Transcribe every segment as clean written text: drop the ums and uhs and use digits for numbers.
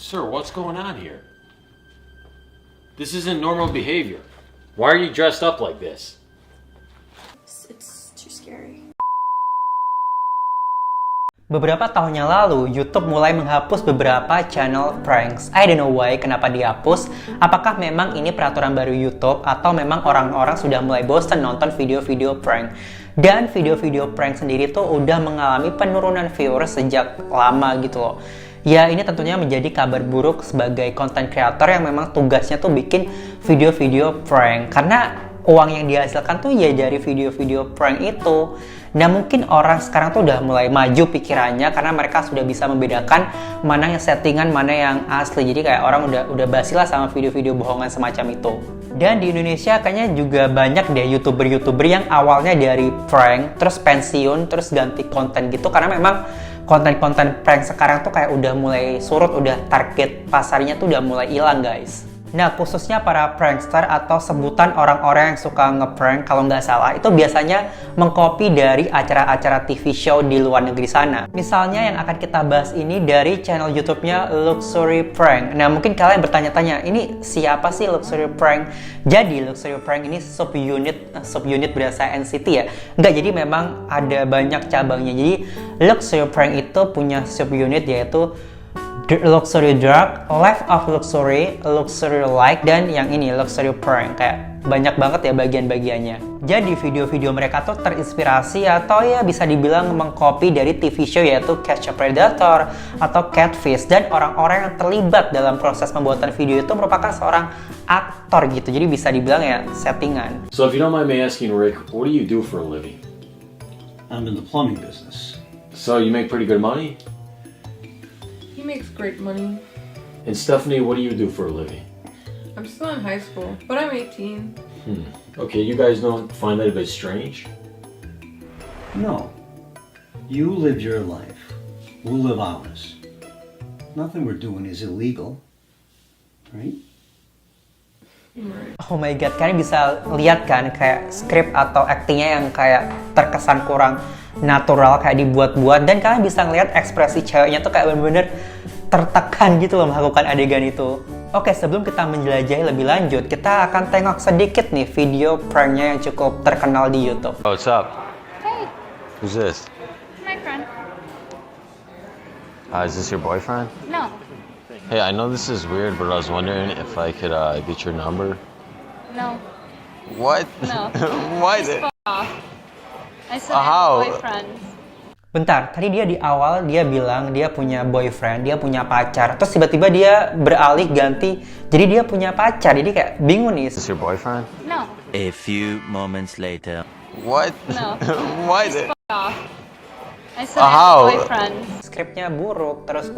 Sir, what's going on here? This isn't normal behavior. Why are you dressed up like this? It's too scary. Beberapa tahun yang lalu, YouTube mulai menghapus beberapa channel pranks. I don't know why, kenapa dihapus. Apakah memang ini peraturan baru YouTube atau memang orang-orang sudah mulai bosan nonton video-video prank? Dan video-video prank sendiri tuh udah mengalami penurunan viewers sejak lama gitu loh. Ya, ini tentunya menjadi kabar buruk sebagai content creator yang memang tugasnya tuh bikin video-video prank. Karena uang yang dihasilkan tuh ya dari video-video prank itu. Nah, mungkin orang sekarang tuh udah mulai maju pikirannya karena mereka sudah bisa membedakan mana yang settingan, mana yang asli. Jadi kayak orang udah basi lah sama video-video bohongan semacam itu. Dan di Indonesia kayaknya juga banyak deh YouTuber-YouTuber yang awalnya dari prank, terus pensiun, terus ganti konten gitu. Karena memang konten-konten prank sekarang tuh kayak udah mulai surut, udah target pasarnya tuh udah mulai hilang guys. Nah, khususnya para prankster atau sebutan orang-orang yang suka ngeprank kalau nggak salah itu biasanya mengcopy dari acara-acara TV show di luar negeri sana. Misalnya yang akan kita bahas ini dari channel YouTube-nya Luxury Prank. Nah, mungkin kalian bertanya-tanya, ini siapa sih Luxury Prank? Jadi Luxury Prank ini subunit berasa NCT ya. Nggak, jadi memang ada banyak cabangnya. Jadi Luxury Prank itu punya subunit yaitu Luxury Dark, Life of Luxury, Luxury Like, dan yang ini Luxury Prank. Kayak banyak banget ya bagian-bagiannya. Jadi video-video mereka tuh terinspirasi atau ya bisa dibilang mengcopy dari TV show yaitu Catch a Predator atau Catfish. Dan orang-orang yang terlibat dalam proses pembuatan video itu merupakan seorang aktor gitu. Jadi bisa dibilang ya settingan. So if you don't mind me asking, Rick, what do you do for a living? I'm in the plumbing business. So you make pretty good money? He makes great money. And Stephanie, what do you do for a living? I'm still in high school, but I'm 18. Okay, you guys don't find that a bit strange? No. You live your life. We'll live ours. Nothing we're doing is illegal. Right? Oh my god, kalian bisa lihat kan kayak skrip atau aktingnya yang kayak terkesan kurang natural, kayak dibuat-buat. Dan kalian bisa ngeliat ekspresi ceweknya tuh kayak bener-bener tertekan gitu loh melakukan adegan itu. Oke, sebelum kita menjelajahi lebih lanjut, kita akan tengok sedikit nih video pranknya yang cukup terkenal di YouTube. Oh, what's up? Hey, Who's this? my friend. Is this your boyfriend? No, Hey, I know this is weird, but I was wondering if I could get your number. no, What? no. Why? Just fuck off. I said How? I have boyfriends. Bentar, tadi dia di awal dia bilang dia punya boyfriend, dia punya pacar. Terus tiba-tiba dia beralih ganti, jadi dia punya pacar. Jadi kayak bingung nih. Is this your boyfriend? No, A few moments later. What? no. Why? Just fuck off. I said I How? have boyfriends. Skripnya buruk, terus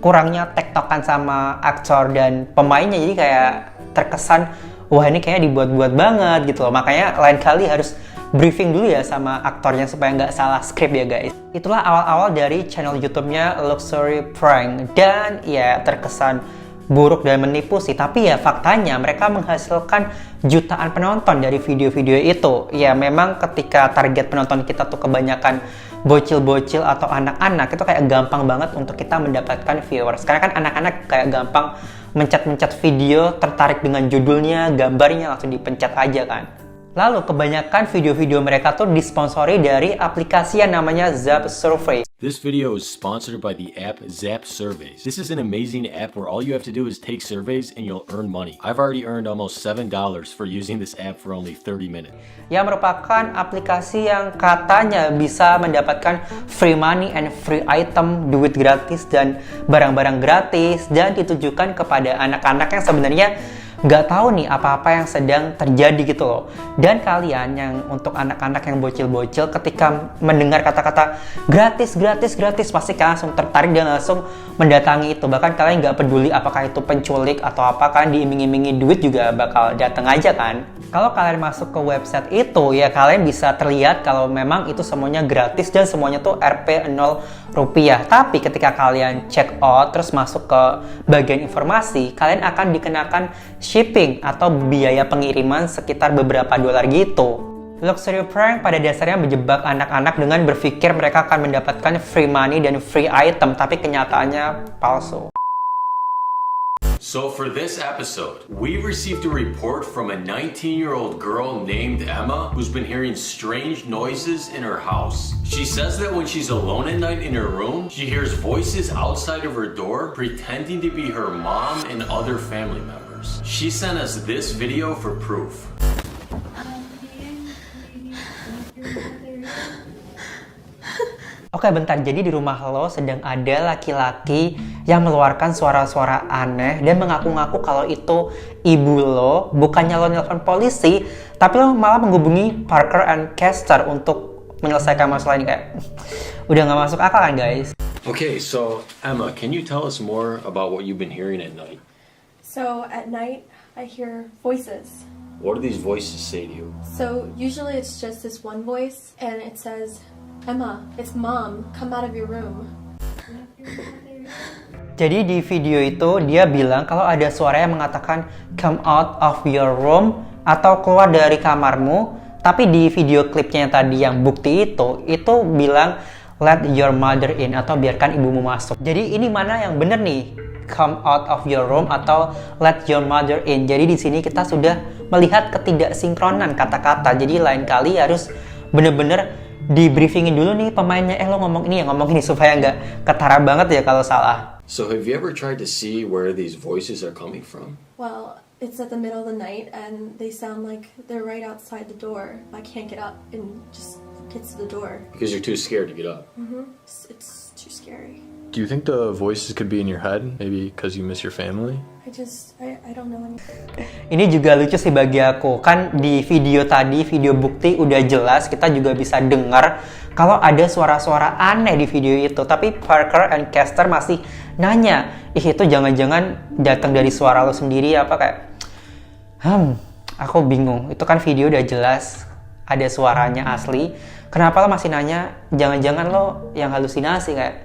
kurangnya tektokan sama aktor dan pemainnya. Jadi kayak terkesan, wah ini kayaknya dibuat-buat banget gitu loh. Makanya lain kali harus briefing dulu ya sama aktornya supaya nggak salah skrip ya guys. Itulah awal-awal dari channel YouTube-nya Luxury Prank. Dan ya terkesan buruk dan menipu sih. Tapi ya faktanya mereka menghasilkan jutaan penonton dari video-video itu. Ya memang ketika target penonton kita tuh kebanyakan bocil-bocil atau anak-anak, itu kayak gampang banget untuk kita mendapatkan viewers. Karena kan anak-anak kayak gampang mencet-mencet video, tertarik dengan judulnya, gambarnya, langsung dipencet aja kan. Lalu kebanyakan video-video mereka tuh disponsori dari aplikasi yang namanya Zap Survey. This video is sponsored by the app Zap Surveys. This is an amazing app where all you have to do is take surveys and you'll earn money. I've already earned almost $7 for using this app for only 30 minutes. Yang merupakan aplikasi yang katanya bisa mendapatkan free money and free item, duit gratis dan barang-barang gratis, dan ditujukan kepada anak-anak yang sebenarnya nggak tahu nih apa-apa yang sedang terjadi gitu loh. Dan kalian yang untuk anak-anak yang bocil-bocil ketika mendengar kata-kata gratis, pasti kalian langsung tertarik dan langsung mendatangi itu. Bahkan kalian nggak peduli apakah itu penculik atau apa, kan diiming-imingi duit juga bakal datang aja kan. Kalau kalian masuk ke website itu ya kalian bisa terlihat kalau memang itu semuanya gratis dan semuanya tuh Rp 0 rupiah. Tapi ketika kalian check out terus masuk ke bagian informasi, kalian akan dikenakan shipping atau biaya pengiriman sekitar beberapa dolar gitu. Luxury Prank pada dasarnya menjebak anak-anak dengan berpikir mereka akan mendapatkan free money dan free item, tapi kenyataannya palsu. So for this episode, we received a report from a 19-year-old girl named Emma who's been hearing strange noises in her house. She says that when she's alone at night in her room, she hears voices outside of her door pretending to be her mom and other family members. She sent us this video for proof. Oke bentar, jadi di rumah lo sedang ada laki-laki yang mengeluarkan suara-suara aneh dan mengaku-ngaku kalau itu ibu lo, bukannya lo nelpon polisi, tapi lo malah menghubungi Parker and Kester untuk menyelesaikan masalah ini. Kayak udah nggak masuk akal kan guys? Okay, so Emma, can you tell us more about what you've been hearing at night? So at night, I hear voices. What do these voices say to you? So usually it's just this one voice, and it says, Emma, it's mom, come out of your room. Jadi di video itu dia bilang kalau ada suara yang mengatakan come out of your room atau keluar dari kamarmu. Tapi di video klipnya tadi yang bukti itu bilang let your mother in atau biarkan ibumu masuk. Jadi ini mana yang bener nih? Come out of your room atau let your mother in. Jadi di sini kita sudah melihat ketidaksinkronan kata-kata. Jadi lain kali harus bener-bener di briefingin dulu nih pemainnya, lo ngomong ini ya, ngomong ini supaya nggak ketara banget ya kalau salah. So have you ever tried to see where these voices are coming from? Well, it's at the middle of the night, and they sound like they're right outside the door. I can't get up and just get to the door. Because you're too scared to get up. It's too scary. Do you think the voices could be in your head? Maybe because you miss your family? I don't know anything. Ini juga lucu sih bagi aku. Kan di video tadi, video bukti udah jelas kita juga bisa dengar kalau ada suara-suara aneh di video itu. Tapi Parker and Kester masih nanya, itu jangan-jangan datang dari suara lo sendiri apa kayak aku bingung. Itu kan video udah jelas ada suaranya asli. Kenapa lo masih nanya jangan-jangan lo yang halusinasi kayak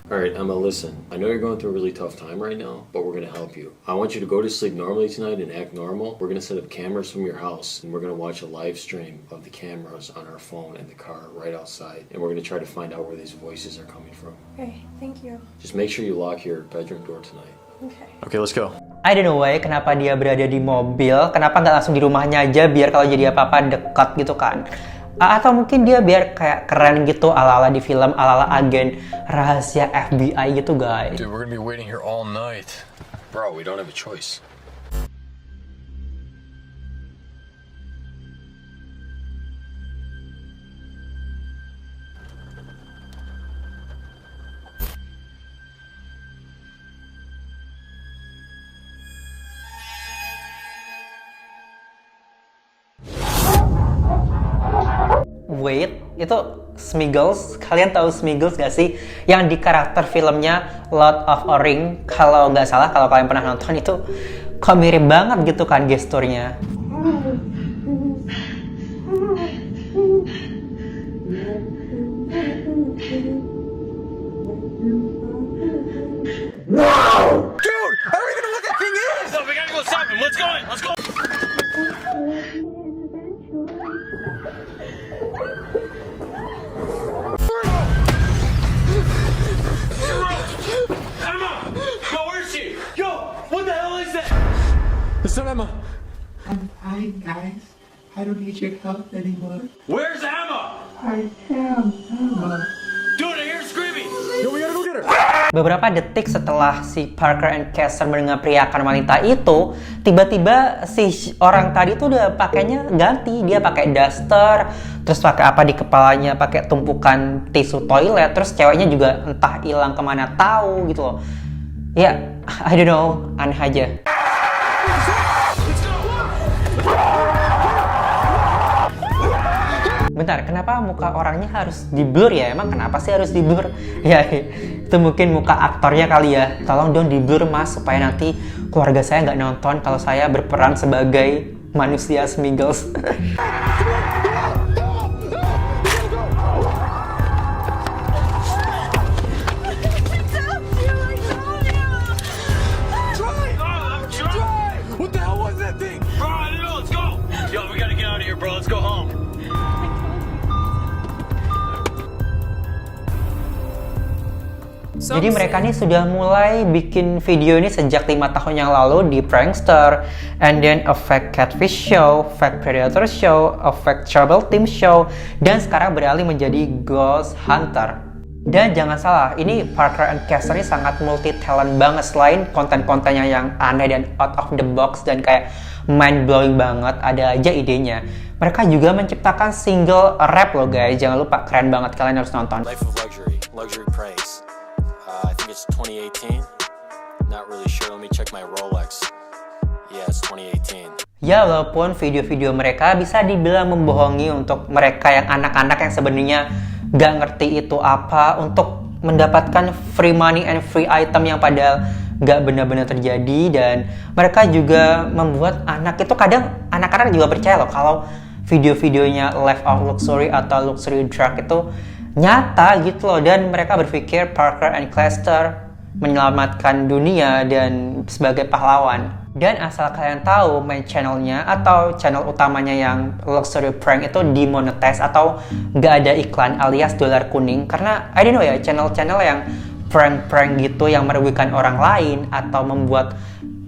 Alright, Emma, listen. I know you're going through a really tough time right now, but we're gonna help you. I want you to go to sleep normally tonight and act normal. We're gonna set up cameras from your house, and we're gonna watch a live stream of the cameras on our phone in the car right outside. And we're gonna try to find out where these voices are coming from. Okay, thank you. Just make sure you lock your bedroom door tonight. Okay. Okay, let's go. I don't know why kenapa dia berada di mobil, kenapa nggak langsung di rumahnya aja biar kalau jadi apa-apa dekat gitu kan. Atau mungkin dia biar kayak keren gitu ala-ala di film, ala-ala agen rahasia FBI gitu guys. Dude, we're gonna be waiting here all night. Bro, we don't have a choice. Wait, itu Smeagol. Kalian tahu Smeagol gak sih? Yang di karakter filmnya Lord of the Rings. Kalau nggak salah, kalau kalian pernah nonton itu kok mirip banget gitu kan gesturnya. Wow! Dude, I don't even know what that thing is! No, we gotta go stop him. Let's go in. Let's go. Emma! Yo, where's she? Yo, what the hell is that? It's not Emma. I'm fine, guys. I don't need your help anymore. Where's Emma? I am Emma. Dude, I hear screaming. Yo, we gotta go get her. Beberapa detik setelah si Parker and Kester mendengar teriakan wanita itu, tiba-tiba si orang tadi tuh udah pakainya ganti. Dia pakai duster, terus pakai apa di kepalanya, pakai tumpukan tisu toilet, terus ceweknya juga entah hilang kemana tahu gitu loh. Ya, I don't know, aneh aja. Bentar, kenapa muka orangnya harus di-blur ya? Emang kenapa sih harus di-blur? Ya, itu mungkin muka aktornya kali ya. Tolong dong di-blur mas, supaya nanti keluarga saya nggak nonton kalau saya berperan sebagai manusia Smeagol. What the hell was that thing? Bro, I don't know. Let's go. Yo, we gotta get out of here, bro. Let's go home. Jadi mereka nih sudah mulai bikin video ini sejak 5 tahun yang lalu di Prankster, and then a fake catfish show, fake predator show, a fake trouble team show, dan sekarang beralih menjadi ghost hunter. Dan jangan salah, ini Parker and Castor ini sangat multi talent banget. Selain konten-kontennya yang aneh dan out of the box dan kayak mind blowing banget, ada aja idenya. Mereka juga menciptakan single rap loh guys, jangan lupa, keren banget, kalian harus nonton. Life of Luxury, Luxury Pranks. I think it's 2018. Not really sure. Let me check my Rolex. Yeah, it's 2018. Ya, walaupun video-video mereka bisa dibilang membohongi untuk mereka yang anak-anak yang sebenarnya gak ngerti itu apa, untuk mendapatkan free money and free item yang padahal gak benar-benar terjadi. Dan mereka juga membuat anak itu, kadang anak-anak juga percaya loh kalau video-videonya Life of Luxury atau Luxury Drug itu nyata gitu loh. Dan mereka berpikir Parker and Castor menyelamatkan dunia dan sebagai pahlawan. Dan asal kalian tahu, main channelnya atau channel utamanya yang Luxury Prank itu dimonetize atau gak ada iklan alias dolar kuning. Karena I don't know ya, channel-channel yang prank-prank gitu yang merugikan orang lain atau membuat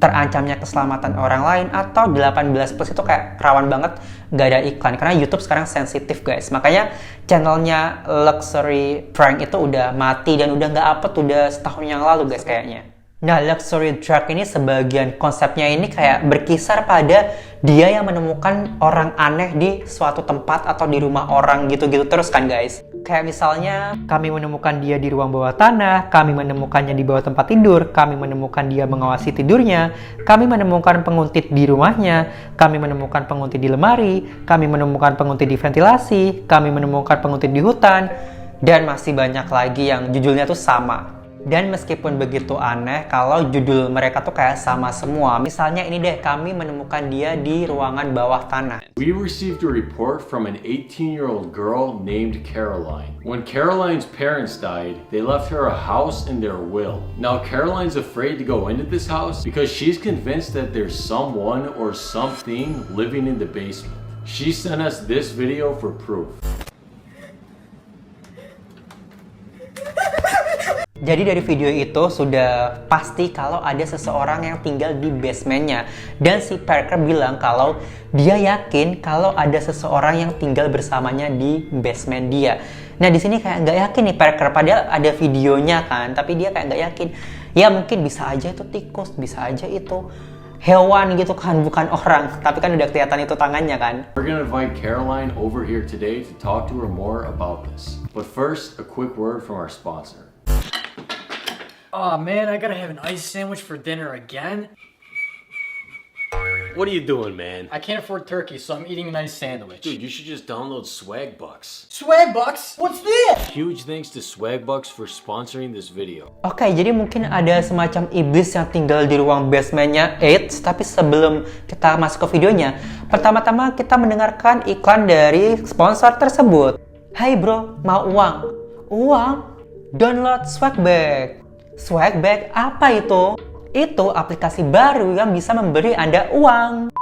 terancamnya keselamatan orang lain atau 18+ itu kayak rawan banget gak ada iklan. Karena YouTube sekarang sensitif guys. Makanya channelnya Luxury Prank itu udah mati dan udah gak upload udah setahun yang lalu guys kayaknya. Nah, Luxury Drug ini sebagian konsepnya ini kayak berkisar pada dia yang menemukan orang aneh di suatu tempat atau di rumah orang gitu-gitu terus kan guys. Kayak misalnya kami menemukan dia di ruang bawah tanah, kami menemukannya di bawah tempat tidur, kami menemukan dia mengawasi tidurnya, kami menemukan penguntit di rumahnya, kami menemukan penguntit di lemari, kami menemukan penguntit di ventilasi, kami menemukan penguntit di hutan, dan masih banyak lagi yang judulnya tuh sama. Dan meskipun begitu aneh kalau judul mereka tuh kayak sama semua. Misalnya ini deh, kami menemukan dia di ruangan bawah tanah. We received a report from an 18-year-old girl named Caroline. When Caroline's parents died, they left her a house in their will. Now Caroline's afraid to go into this house because she's convinced that there's someone or something living in the basement. She sent us this video for proof. Jadi dari video itu sudah pasti kalau ada seseorang yang tinggal di basementnya. Dan si Parker bilang kalau dia yakin kalau ada seseorang yang tinggal bersamanya di basement dia. Nah di sini kayak nggak yakin nih Parker, padahal ada videonya kan, tapi dia kayak nggak yakin. Ya mungkin bisa aja itu tikus, bisa aja itu hewan gitu kan, bukan orang. Tapi kan udah kelihatan itu tangannya kan. We're gonna invite Caroline over here today to talk to her more about this. But first, a quick word from our sponsor. Oh man, I gotta have an ice sandwich for dinner again? What are you doing, man? I can't afford turkey, so I'm eating an ice sandwich. Dude, you should just download Swagbucks. Swagbucks? What's this? Huge thanks to Swagbucks for sponsoring this video. Oke, jadi mungkin ada semacam iblis yang tinggal di ruang basementnya Eits. Tapi sebelum kita masuk ke videonya, pertama-tama kita mendengarkan iklan dari sponsor tersebut. Hai bro, mau uang? Uang? Download Swagbucks. Swagbucks apa itu? Itu aplikasi baru yang bisa memberi Anda uang.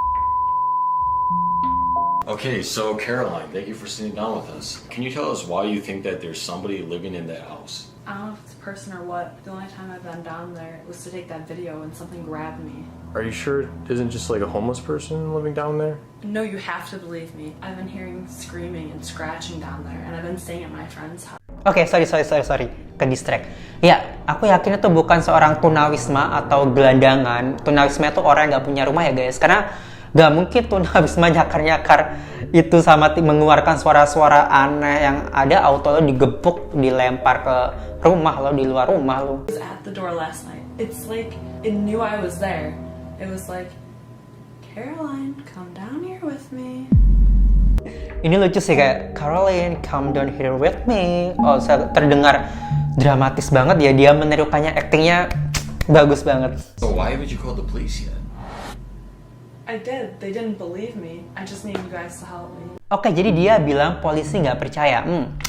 Okay, so Caroline, thank you for sitting down with us. Can you tell us why you think that there's somebody living in that house? I don't know if it's a person or what. The only time I've been down there was to take that video and something grabbed me. Are you sure it isn't just like a homeless person living down there? No, you have to believe me. I've been hearing screaming and scratching down there, and I've been staying at my friend's house. Oke, sorry. Ke distract. Ya, aku yakin itu bukan seorang tunawisma atau gelandangan. Tunawisma itu orang yang gak punya rumah ya guys. Karena gak mungkin tunawisma nyakar-nyakar itu sama mengeluarkan suara-suara aneh yang ada auto lo digepuk, dilempar ke rumah lo, di luar rumah lo. I was at the door last night. It's like it knew I was there. It was like, Caroline, come down here with me. Ini lucu sih, kayak Caroline, come down here with me. Oh, terdengar dramatis banget ya, dia menirukannya, aktingnya bagus banget. So why haven't you called the police yet? I did. They didn't believe me. I just need you guys to help me. Oke, jadi dia bilang polisi nggak percaya.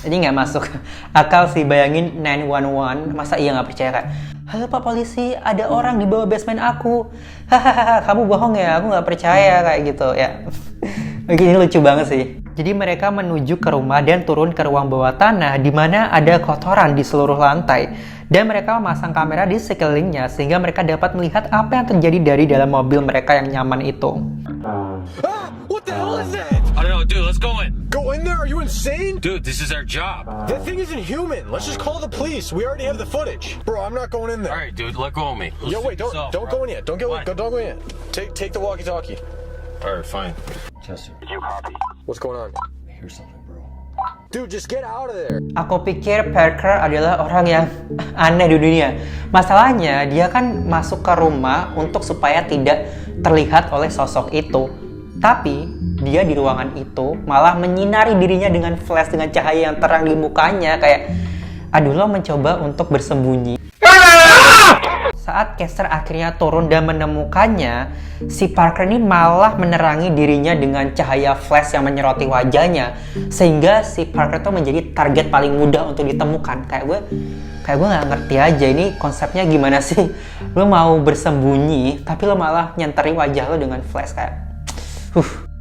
Ini nggak masuk akal sih, bayangin 911, masa iya nggak percaya kan? Halo Pak Polisi, ada orang di bawah basement aku. Hahaha, kamu bohong ya, aku nggak percaya kayak gitu ya. Ini lucu banget sih. Jadi mereka menuju ke rumah dan turun ke ruang bawah tanah di mana ada kotoran di seluruh lantai. Dan mereka memasang kamera di sekelilingnya sehingga mereka dapat melihat apa yang terjadi dari dalam mobil mereka yang nyaman itu. What the hell is that? I don't know, dude, let's go in. Go in there? Are you insane? Dude, this is our job. That thing isn't human. Let's just call the police. We already have the footage. Bro, I'm not going in there. Alright, dude, let go of me. Yo, wait, don't go in yet. Don't go in yet. Take the walkie-talkie. Alright, fine. Chester, What's going on? here's something, bro. Dude, just get out of there. Aku pikir Parker adalah orang yang aneh di dunia. Masalahnya, dia kan masuk ke rumah untuk supaya tidak terlihat oleh sosok itu. Tapi, dia di ruangan itu malah menyinari dirinya dengan flash, dengan cahaya yang terang di mukanya. Kayak, aduh, lo mencoba untuk bersembunyi. Saat Chester akhirnya turun dan menemukannya, si Parker ini malah menerangi dirinya dengan cahaya flash yang menyeroti wajahnya. Sehingga si Parker tuh menjadi target paling mudah untuk ditemukan. Kayak gue nggak ngerti aja ini konsepnya gimana sih. Lo mau bersembunyi, tapi lo malah nyenteri wajah lo dengan flash kayak.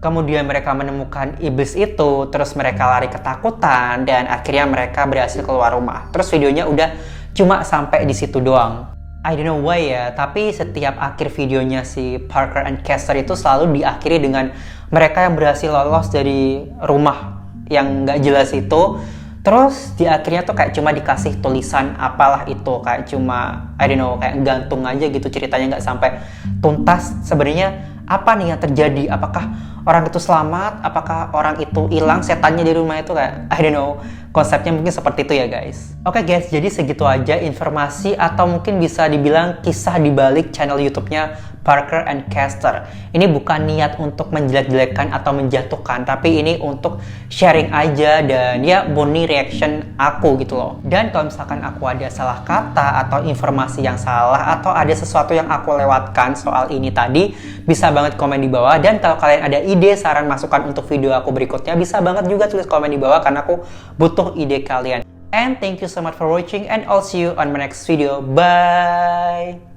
Kemudian mereka menemukan iblis itu, terus mereka lari ketakutan, dan akhirnya mereka berhasil keluar rumah. Terus videonya udah cuma sampai di situ doang. I don't know why ya, tapi setiap akhir videonya si Parker and Chester itu selalu diakhiri dengan mereka yang berhasil lolos dari rumah yang nggak jelas itu. Terus di akhirnya tuh kayak cuma dikasih tulisan apalah itu, kayak cuma I don't know, kayak gantung aja gitu, ceritanya nggak sampai tuntas. Sebenarnya apa nih yang terjadi? Apakah orang itu selamat? Apakah orang itu hilang setannya di rumah itu? Kayak I don't know. Konsepnya mungkin seperti itu ya guys. Oke guys, jadi segitu aja informasi atau mungkin bisa dibilang kisah di balik channel YouTube-nya Parker and Chester. Ini bukan niat untuk menjelek-jelekan atau menjatuhkan, tapi ini untuk sharing aja dan ya Bonnie reaction aku gitu loh. Dan kalau misalkan aku ada salah kata atau informasi yang salah atau ada sesuatu yang aku lewatkan soal ini tadi, bisa banget komen di bawah. Dan kalau kalian ada ide, saran, masukan untuk video aku berikutnya, bisa banget juga tulis komen di bawah karena aku butuh ide kalian. And thank you so much for watching and I'll see you on my next video. Bye!